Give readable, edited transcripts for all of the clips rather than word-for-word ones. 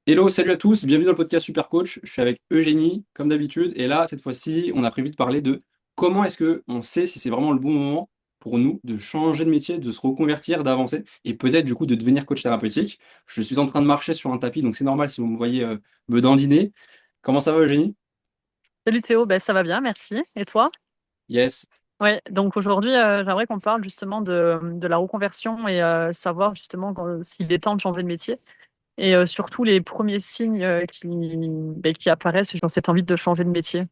Hello, salut à tous, bienvenue dans le podcast Super Coach. Je suis avec Eugénie, comme d'habitude, et là, cette fois-ci, on a prévu de parler de comment est-ce que on sait si c'est vraiment le bon moment pour nous de changer de métier, de se reconvertir, d'avancer, et peut-être du coup de devenir coach thérapeutique. Je suis en train de marcher sur un tapis, donc c'est normal si vous me voyez me dandiner. Comment ça va, Eugénie? Salut Théo, ben, ça va bien, merci. Et toi? Yes. Ouais, donc aujourd'hui, j'aimerais qu'on parle justement de la reconversion et savoir justement s'il est temps de changer de métier et surtout les premiers signes qui apparaissent dans cette envie de changer de métier.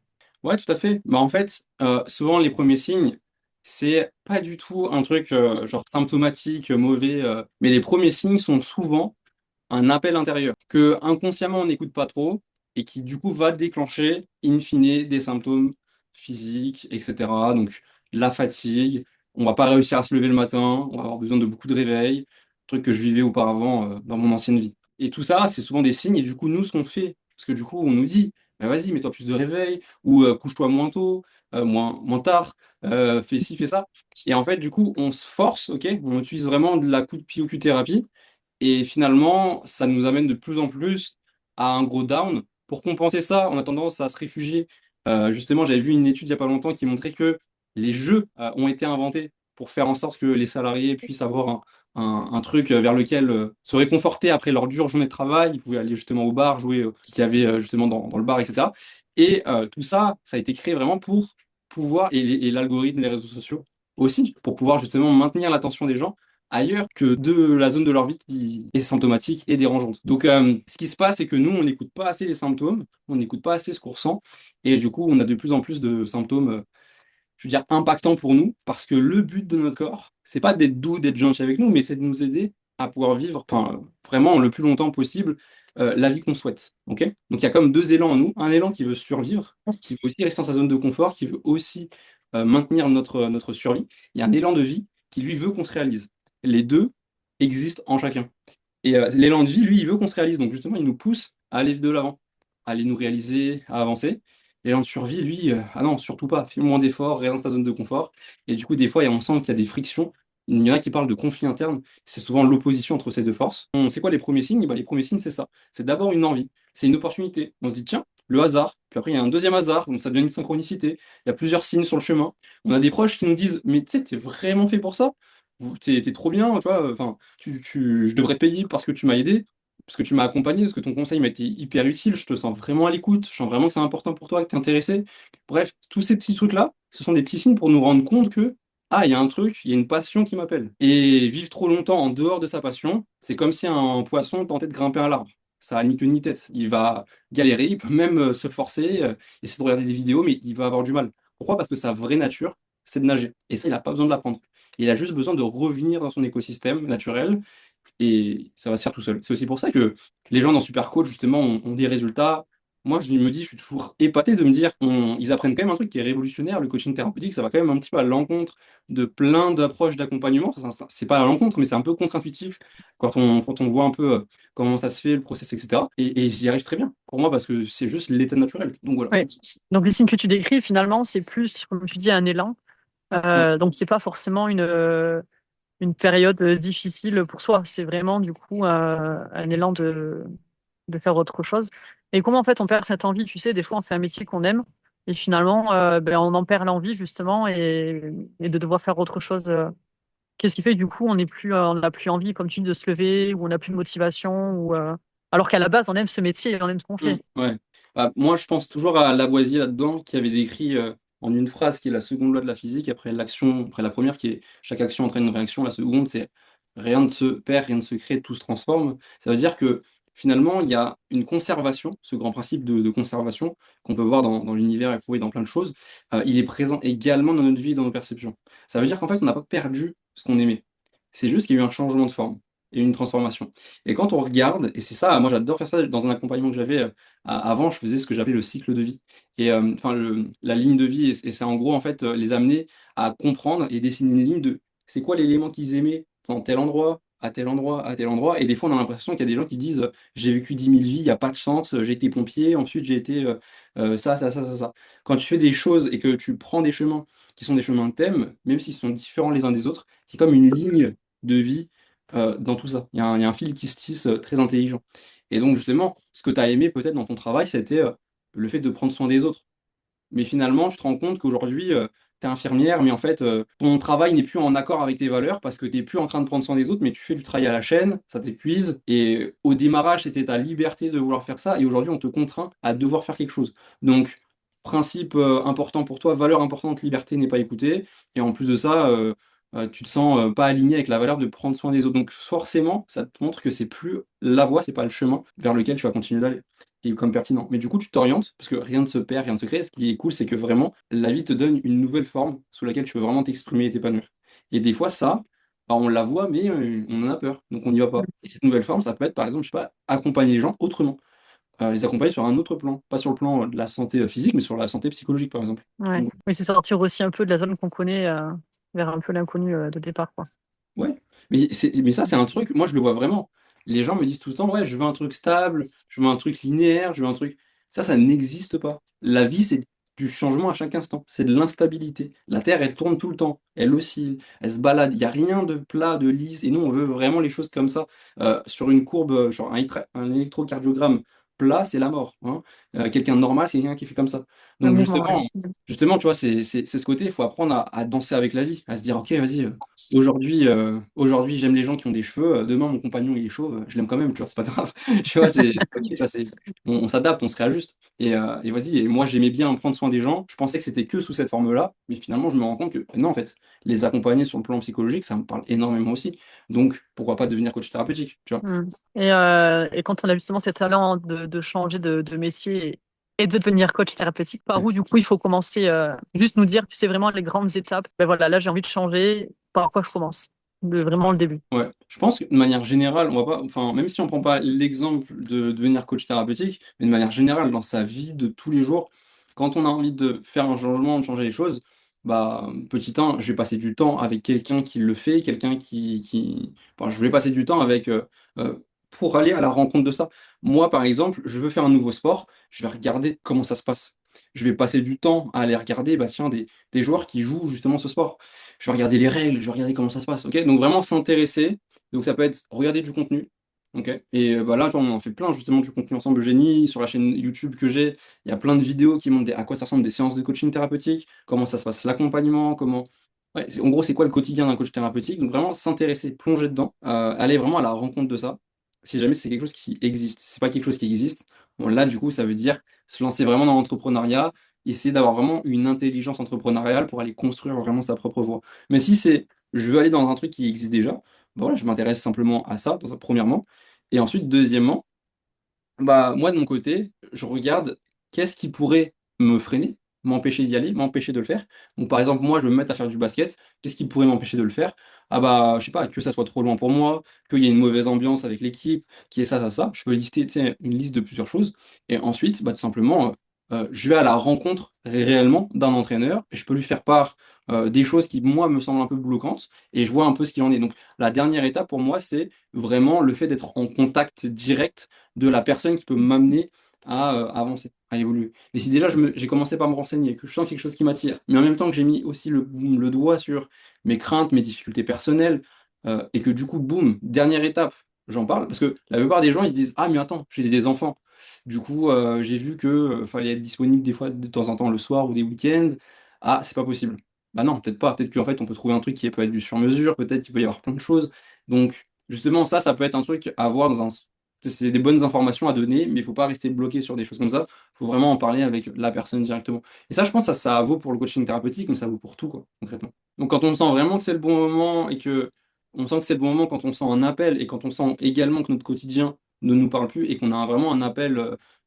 Ouais, tout à fait. Bah, en fait, souvent les premiers signes, c'est pas du tout un truc genre symptomatique, mauvais, mais les premiers signes sont souvent un appel intérieur que inconsciemment on n'écoute pas trop et qui du coup va déclencher in fine des symptômes physiques, etc. Donc la fatigue, on va pas réussir à se lever le matin, on va avoir besoin de beaucoup de réveil, truc que je vivais auparavant dans mon ancienne vie. Et tout ça, c'est souvent des signes et du coup nous ce qu'on fait, parce que du coup on nous dit, bah, vas-y, mets-toi plus de réveil ou couche-toi moins tôt, moins tard, fais ci, fais ça. Et en fait, du coup, on se force, ok? On utilise vraiment de la coup de pied au cul thérapie et finalement, ça nous amène de plus en plus à un gros down. Pour compenser ça, on a tendance à se réfugier. Justement, j'avais vu une étude il n'y a pas longtemps qui montrait que les jeux ont été inventés pour faire en sorte que les salariés puissent avoir un truc vers lequel se réconforter après leur dure journée de travail. Ils pouvaient aller justement au bar, jouer ce qu'il y avait justement dans le bar, etc. Et tout ça, ça a été créé vraiment pour pouvoir, et l'algorithme, les réseaux sociaux aussi, pour pouvoir justement maintenir l'attention des gens ailleurs que de la zone de leur vie qui est symptomatique et dérangeante. Donc, ce qui se passe, c'est que nous, on n'écoute pas assez les symptômes, on n'écoute pas assez ce qu'on ressent, et du coup, on a de plus en plus de symptômes, je veux dire, impactants pour nous, parce que le but de notre corps, c'est pas d'être doux, d'être gentil avec nous, mais c'est de nous aider à pouvoir vivre, enfin, vraiment le plus longtemps possible, la vie qu'on souhaite. Ok? Donc, il y a comme deux élans en nous, un élan qui veut survivre, qui veut aussi rester dans sa zone de confort, qui veut aussi maintenir notre survie. Il y a un élan de vie qui, lui, veut qu'on se réalise. Les deux existent en chacun. Et l'élan de vie, lui, il veut qu'on se réalise. Donc justement, il nous pousse à aller de l'avant, à aller nous réaliser, à avancer. L'élan de survie, lui, ah non, surtout pas. Fais moins d'efforts, reste dans ta zone de confort. Et du coup, des fois, on sent qu'il y a des frictions. Il y en a qui parlent de conflit interne. C'est souvent l'opposition entre ces deux forces. On sait quoi les premiers signes? Bah, les premiers signes, c'est ça. C'est d'abord une envie. C'est une opportunité. On se dit, tiens, le hasard. Puis après, il y a un deuxième hasard. Donc ça devient une synchronicité. Il y a plusieurs signes sur le chemin. On a des proches qui nous disent, mais tu sais, t'es vraiment fait pour ça? T'es trop bien, tu vois. Enfin, je devrais te payer parce que tu m'as aidé, parce que tu m'as accompagné, parce que ton conseil m'a été hyper utile, je te sens vraiment à l'écoute, je sens vraiment que c'est important pour toi, que t'es intéressé. Bref, tous ces petits trucs-là, ce sont des petits signes pour nous rendre compte que, ah, il y a un truc, il y a une passion qui m'appelle. Et vivre trop longtemps en dehors de sa passion, c'est comme si un poisson tentait de grimper à l'arbre. Ça a ni queue ni tête. Il va galérer, il peut même se forcer, essayer de regarder des vidéos, mais il va avoir du mal. Pourquoi? Parce que sa vraie nature, c'est de nager. Et ça, il n'a pas besoin de l'apprendre. Il a juste besoin de revenir dans son écosystème naturel et ça va se faire tout seul. C'est aussi pour ça que les gens dans Supercoach, justement, ont des résultats. Moi, je me dis, je suis toujours épaté de me dire, ils apprennent quand même un truc qui est révolutionnaire. Le coaching thérapeutique, ça va quand même un petit peu à l'encontre de plein d'approches d'accompagnement. C'est pas à l'encontre, mais c'est un peu contre-intuitif quand on voit un peu comment ça se fait, le process, etc. Et ils y arrivent très bien, pour moi, parce que c'est juste l'état naturel. Donc voilà. Ouais. Donc les signes que tu décris, finalement, c'est plus, comme tu dis, un élan. Mm. Donc c'est pas forcément une période difficile pour soi. C'est vraiment du coup un élan de faire autre chose. Et comment en fait on perd cette envie? Tu sais, des fois on fait un métier qu'on aime et finalement ben, on en perd l'envie justement et de devoir faire autre chose. Qu'est-ce qui fait que du coup on n'a plus envie, comme tu dis, de se lever ou on n'a plus de motivation alors qu'à la base on aime ce métier et on aime ce qu'on fait. Ouais. Bah, moi, je pense toujours à Lavoisier là-dedans, qui avait décrit en une phrase qui est la seconde loi de la physique, après l'action, après la première qui est chaque action entraîne une réaction, la seconde c'est rien ne se perd, rien ne se crée, tout se transforme. Ça veut dire que finalement, il y a une conservation, ce grand principe de conservation qu'on peut voir dans l'univers et trouver dans plein de choses, il est présent également dans notre vie et dans nos perceptions. Ça veut dire qu'en fait, on n'a pas perdu ce qu'on aimait. C'est juste qu'il y a eu un changement de forme et une transformation. Et quand on regarde, et c'est ça, moi j'adore faire ça dans un accompagnement que j'avais avant, je faisais ce que j'appelais le cycle de vie. Et enfin, la ligne de vie, et c'est en gros, en fait, les amener à comprendre et dessiner une ligne de c'est quoi l'élément qu'ils aimaient dans tel endroit, à tel endroit, à tel endroit. Et des fois, on a l'impression qu'il y a des gens qui disent j'ai vécu 10 000 vies, il n'y a pas de sens, j'ai été pompier, ensuite j'ai été ça. Quand tu fais des choses et que tu prends des chemins qui sont des chemins de thème, même s'ils sont différents les uns des autres, c'est comme une ligne de vie dans tout ça. Il y a un fil qui se tisse très intelligent. Et donc, justement, ce que tu as aimé peut-être dans ton travail, c'était le fait de prendre soin des autres. Mais finalement, tu te rends compte qu'aujourd'hui, tu es infirmière, mais en fait, ton travail n'est plus en accord avec tes valeurs parce que tu n'es plus en train de prendre soin des autres, mais tu fais du travail à la chaîne, ça t'épuise. Et au démarrage, c'était ta liberté de vouloir faire ça, et aujourd'hui, on te contraint à devoir faire quelque chose. Donc, principe important pour toi, valeur importante, liberté n'est pas écoutée. Et en plus de ça, tu te sens pas aligné avec la valeur de prendre soin des autres. Donc, forcément, ça te montre que c'est plus la voie, c'est pas le chemin vers lequel tu vas continuer d'aller qui est comme pertinent. Mais du coup, tu t'orientes, parce que rien ne se perd, rien ne se crée. Ce qui est cool, c'est que vraiment, la vie te donne une nouvelle forme sous laquelle tu peux vraiment t'exprimer et t'épanouir. Et des fois, ça, bah, on la voit, mais on en a peur, donc on n'y va pas. Et cette nouvelle forme, ça peut être, par exemple, je sais pas, accompagner les gens autrement. Les accompagner sur un autre plan, pas sur le plan de la santé physique, mais sur la santé psychologique, par exemple. Ouais. Donc, Oui, c'est sortir aussi un peu de la zone qu'on connaît vers un peu l'inconnu de départ, quoi. ouais, mais ça, c'est un truc, moi, je le vois vraiment. Les gens me disent tout le temps, ouais, je veux un truc stable, je veux un truc linéaire, je veux un truc. Ça n'existe pas. La vie, c'est du changement à chaque instant, c'est de l'instabilité. La Terre, elle tourne tout le temps, elle oscille, elle se balade, il n'y a rien de plat, de lisse, et nous, on veut vraiment les choses comme ça. Sur une courbe, genre un électrocardiogramme plat, c'est la mort, hein. Quelqu'un de normal, c'est quelqu'un qui fait comme ça. Un Donc, mouvement, ouais. justement, tu vois, c'est ce côté, il faut apprendre à danser avec la vie, à se dire, ok, vas-y. Aujourd'hui, j'aime les gens qui ont des cheveux. Demain, mon compagnon, il est chauve. Je l'aime quand même, tu vois, c'est pas grave. Tu vois, c'est ok, tu vois, on s'adapte, on se réajuste. Et vas-y. Et moi, j'aimais bien prendre soin des gens. Je pensais que c'était que sous cette forme-là. Mais finalement, je me rends compte que non, en fait, les accompagner sur le plan psychologique, ça me parle énormément aussi. Donc, pourquoi pas devenir coach thérapeutique, tu vois? Mm. Et quand on a justement ce talent de changer de métier et de devenir coach thérapeutique, par où du coup il faut commencer, juste nous dire, tu sais, vraiment les grandes étapes. Ben voilà, là j'ai envie de changer, par quoi je commence? De vraiment le début. Ouais, je pense que de manière générale, on va pas, enfin, même si on prend pas l'exemple de devenir coach thérapeutique, mais de manière générale, dans sa vie de tous les jours, quand on a envie de faire un changement, de changer les choses, bah, petit 1, je vais passer du temps avec quelqu'un qui le fait, quelqu'un enfin, je vais passer du temps avec, euh, pour aller à la rencontre de ça. Moi, par exemple, je veux faire un nouveau sport, je vais regarder comment ça se passe. Je vais passer du temps à aller regarder, bah, tiens, des joueurs qui jouent justement ce sport. Je vais regarder les règles, je vais regarder comment ça se passe, ok? Donc vraiment s'intéresser. Donc ça peut être regarder du contenu, ok? Et bah là, tu vois, on en fait plein justement du contenu ensemble, Génie, sur la chaîne YouTube que j'ai, il y a plein de vidéos qui montrent à quoi ça ressemble des séances de coaching thérapeutique, comment ça se passe l'accompagnement, comment... Ouais, en gros, c'est quoi le quotidien d'un coach thérapeutique? Donc vraiment s'intéresser, plonger dedans, aller vraiment à la rencontre de ça, si jamais c'est quelque chose qui existe. Si c'est pas quelque chose qui existe, bon là, du coup, ça veut dire se lancer vraiment dans l'entrepreneuriat, essayer d'avoir vraiment une intelligence entrepreneuriale pour aller construire vraiment sa propre voie. Mais si c'est je veux aller dans un truc qui existe déjà, bah voilà, je m'intéresse simplement à ça, premièrement. Et ensuite, deuxièmement, bah moi de mon côté, je regarde qu'est-ce qui pourrait me freiner, m'empêcher d'y aller, m'empêcher de le faire. Donc par exemple, moi je veux me mettre à faire du basket, qu'est-ce qui pourrait m'empêcher de le faire? Ah bah je sais pas, que ça soit trop loin pour moi, qu'il y ait une mauvaise ambiance avec l'équipe, qu'il y ait ça, ça, ça. Je peux lister, tu sais, une liste de plusieurs choses. Et ensuite, bah tout simplement, je vais à la rencontre réellement d'un entraîneur et je peux lui faire part des choses qui moi me semblent un peu bloquantes et je vois un peu ce qu'il en est. Donc la dernière étape pour moi, c'est vraiment le fait d'être en contact direct de la personne qui peut m'amener à avancer, à évoluer. Mais si déjà j'ai commencé par me renseigner, que je sens quelque chose qui m'attire, mais en même temps que j'ai mis aussi le doigt sur mes craintes, mes difficultés personnelles, et que du coup, boum, dernière étape, j'en parle, parce que la plupart des gens, ils se disent, ah mais attends, j'ai des enfants. Du coup, j'ai vu que fallait être disponible des fois de temps en temps le soir ou des week-ends. Ah, c'est pas possible. Bah non, peut-être pas. Peut-être qu'en fait, on peut trouver un truc qui peut être du sur-mesure, peut-être qu'il peut y avoir plein de choses. Donc, justement, ça peut être un truc à voir dans un c'est des bonnes informations à donner, mais il faut pas rester bloqué sur des choses comme ça. Il faut vraiment en parler avec la personne directement. Et ça, je pense, ça vaut pour le coaching thérapeutique, mais ça vaut pour tout, quoi, concrètement. Donc, quand on sent vraiment que c'est le bon moment et que on sent que c'est le bon moment quand on sent un appel et quand on sent également que notre quotidien ne nous parle plus et qu'on a vraiment un appel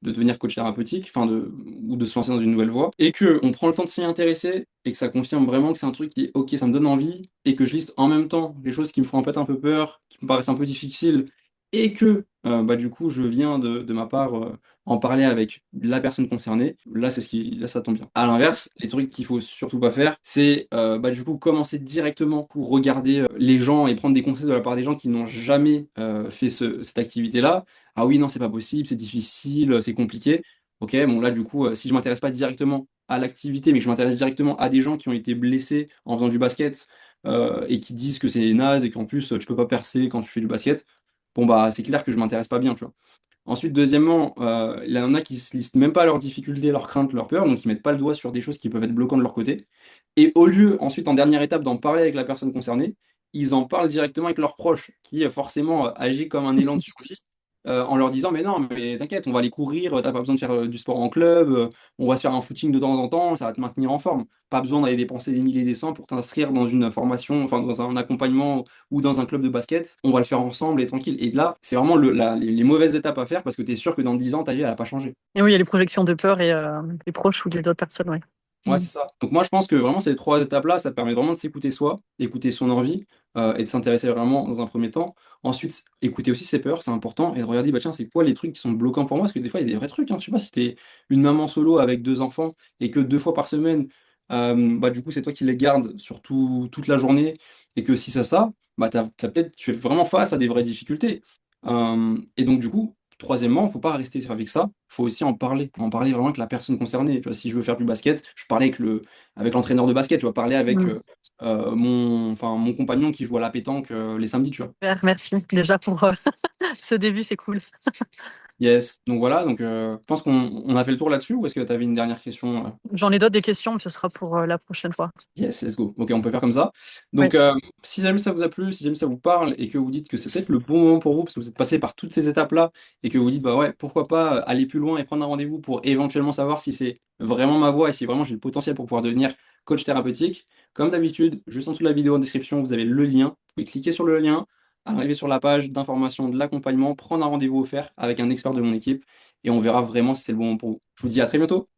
de devenir coach thérapeutique, ou de se lancer dans une nouvelle voie, et que on prend le temps de s'y intéresser et que ça confirme vraiment que c'est un truc qui est ok, ça me donne envie, et que je liste en même temps les choses qui me font peut-être un peu peur, qui me paraissent un peu difficiles et que bah, du coup je viens de ma part en parler avec la personne concernée, là là ça tombe bien. À l'inverse, les trucs qu'il faut surtout pas faire, c'est bah, du coup commencer directement pour regarder les gens et prendre des conseils de la part des gens qui n'ont jamais fait cette activité-là. Ah oui, non, c'est pas possible, c'est difficile, c'est compliqué. Ok, bon là du coup, si je m'intéresse pas directement à l'activité, mais que je m'intéresse directement à des gens qui ont été blessés en faisant du basket et qui disent que c'est naze et qu'en plus tu peux pas percer quand tu fais du basket, bon bah c'est clair que je m'intéresse pas bien, tu vois. Ensuite, deuxièmement, il y en a qui se listent même pas leurs difficultés, leurs craintes, leurs peurs, donc ils mettent pas le doigt sur des choses qui peuvent être bloquantes de leur côté. Et au lieu, ensuite, en dernière étape, d'en parler avec la personne concernée, ils en parlent directement avec leurs proches, qui forcément agit comme un élan de survie, en leur disant, mais non, mais t'inquiète, on va aller courir, t'as pas besoin de faire du sport en club, on va se faire un footing de temps en temps, ça va te maintenir en forme. Pas besoin d'aller dépenser des milliers et des cents pour t'inscrire dans une formation, enfin dans un accompagnement ou dans un club de basket. On va le faire ensemble et tranquille. Et là, c'est vraiment les mauvaises étapes à faire parce que tu es sûr que dans 10 ans, ta vie, elle n'a pas changé. Et oui, il y a les projections de peur et les proches ou des autres personnes, ouais. Ouais, Mm. c'est ça. Donc moi, je pense que vraiment, ces trois étapes-là, ça te permet vraiment de s'écouter soi, d'écouter son envie et de s'intéresser vraiment dans un premier temps. Ensuite, écouter aussi ses peurs, c'est important, et de regarder, bah tiens, c'est quoi les trucs qui sont bloquants pour moi? Parce que des fois, il y a des vrais trucs, hein. Je sais pas si t'es une maman solo avec deux enfants et que deux fois par semaine, bah du coup, c'est toi qui les gardes toute la journée, et que si c'est ça, bah peut-être, tu es vraiment face à des vraies difficultés. Et donc, du coup, troisièmement, il faut pas rester avec ça, il faut aussi en parler vraiment avec la personne concernée. Tu vois, si je veux faire du basket, je parlais avec l'entraîneur de basket, je vais parler avec Mm. mon compagnon qui joue à la pétanque les samedis, tu vois. Super, merci déjà pour ce début, c'est cool. Yes, donc voilà, donc je pense qu'on a fait le tour là-dessus, ou est-ce que tu avais une dernière question? J'en ai d'autres des questions, mais ce sera pour la prochaine fois. Yes, let's go. Ok, on peut faire comme ça. Oui. Donc, si jamais ça vous a plu, si jamais ça vous parle et que vous dites que c'est peut-être le bon moment pour vous, parce que vous êtes passé par toutes ces étapes-là et que vous dites, bah ouais, pourquoi pas aller plus loin et prendre un rendez-vous pour éventuellement savoir si c'est vraiment ma voie et si vraiment j'ai le potentiel pour pouvoir devenir coach thérapeutique, comme d'habitude, juste en dessous de la vidéo en description, vous avez le lien. Vous pouvez cliquer sur le lien, arriver sur la page d'information de l'accompagnement, prendre un rendez-vous offert avec un expert de mon équipe et on verra vraiment si c'est le bon moment pour vous. Je vous dis à très bientôt.